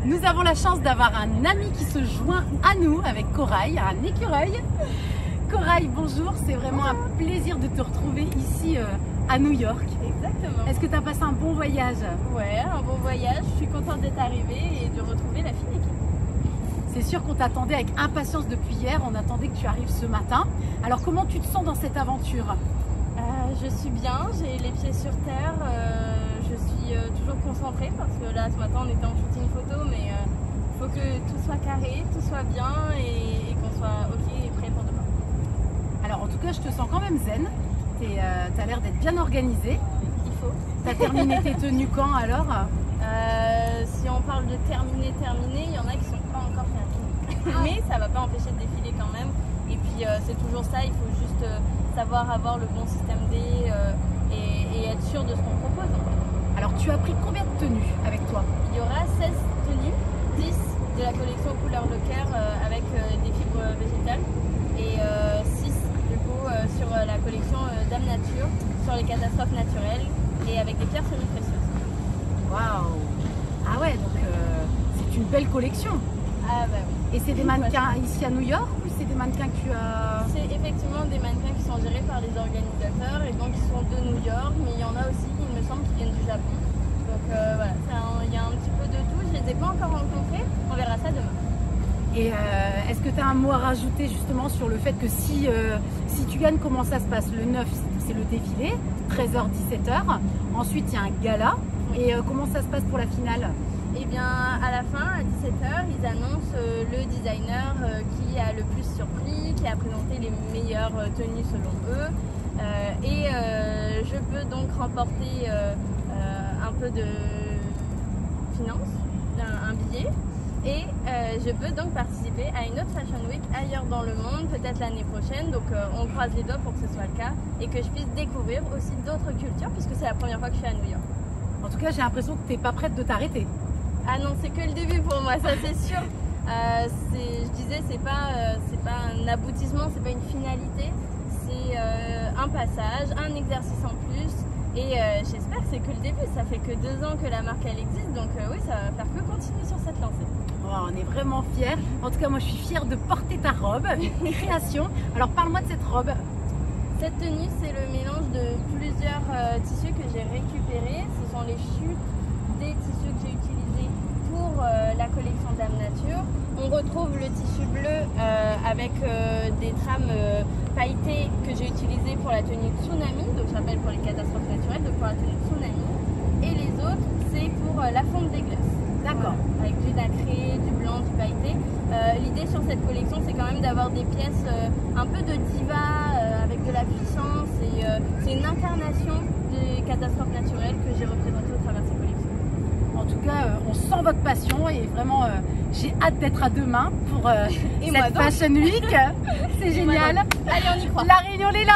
Nous avons la chance d'avoir un ami qui se joint à nous avec Corail, un écureuil. Corail, bonjour, c'est vraiment un plaisir de te retrouver ici à New York. Exactement. Est-ce que tu as passé un bon voyage? Ouais, un bon voyage. Je suis contente d'être arrivée et de retrouver la fine équipe. C'est sûr qu'on t'attendait avec impatience depuis hier, on attendait que tu arrives ce matin. Alors comment tu te sens dans cette aventure? Je suis bien, j'ai les pieds sur terre, je suis toujours concentrée parce que là ce matin on était en shooting photo, mais il faut que tout soit carré, tout soit bien et qu'on soit ok et prêt pour demain. Alors en tout cas je te sens quand même zen, tu as l'air d'être bien organisée. Il faut. Tu as terminé tes tenues quand alors? Si on parle de terminer, il y en a qui sont pas encore terminés. Mais ça va pas empêcher de défiler quand même. Et puis c'est toujours ça, il faut juste savoir avoir le bon système D et être sûr de ce qu'on propose. Alors tu as pris combien de tenues avec toi? Il y aura 16 tenues, 10 de la collection couleur Leclerc avec des fibres végétales et 6 du coup sur la collection Dame Nature, sur les catastrophes naturelles et avec des pierres semi-précieuses. Waouh! Ah ouais, donc c'est une belle collection. Ah bah oui. Et c'est des mannequins ici à New York ou c'est des mannequins que tu as... C'est effectivement des mannequins qui sont gérés par les organisateurs et donc ils sont de New York, mais il y en a aussi, il me semble, qui viennent du Japon. Donc voilà, il y a un petit peu de tout. Je ne les ai pas encore rencontrés, on verra ça demain. Et est-ce que tu as un mot à rajouter justement sur le fait que si tu gagnes, comment ça se passe? Le 9, c'est le défilé, 13h-17h. Ensuite, il y a un gala. Et comment ça se passe pour la finale? Et bien à la fin, à 17h, ils annoncent le designer qui a le plus surpris, qui a présenté les meilleures tenues selon eux. Je peux donc remporter un peu de finance, un billet. Et je peux donc participer à une autre Fashion Week ailleurs dans le monde, peut-être l'année prochaine. Donc on croise les doigts pour que ce soit le cas et que je puisse découvrir aussi d'autres cultures puisque c'est la première fois que je suis à New York. En tout cas, j'ai l'impression que tu n'es pas prête de t'arrêter. Ah non, c'est que le début pour moi, ça c'est sûr. Je disais, c'est pas un aboutissement, c'est pas une finalité, c'est un passage, un exercice en plus. Et j'espère que c'est que le début, ça fait que 2 ans que la marque elle existe, donc oui, ça va faire que continuer sur cette lancée. Oh, on est vraiment fiers. En tout cas, moi je suis fière de porter ta robe, une création. Alors parle-moi de cette robe. Cette tenue, c'est le mélange de plusieurs tissus que j'ai récupérés. Ce sont les chutes des tissus que j'ai utilisés pour la collection Dame Nature. On retrouve le tissu bleu avec des trames pailletées que j'ai utilisées pour la tenue Tsunami, donc je rappelle pour les catastrophes naturelles, donc pour la tenue Tsunami. Et les autres, c'est pour la fonte des glaces. D'accord. Voilà, avec du nacré, du blanc, du pailleté. L'idée sur cette collection, c'est quand même d'avoir des pièces un peu de diva, avec de la puissance. Et c'est une incarnation des catastrophes naturelles que j'ai représentées au travers de ces collections. En tout cas, on sent votre passion et vraiment, j'ai hâte d'être à demain pour cette Fashion Week. C'est génial. Allez, on y croit. La Réunion est là.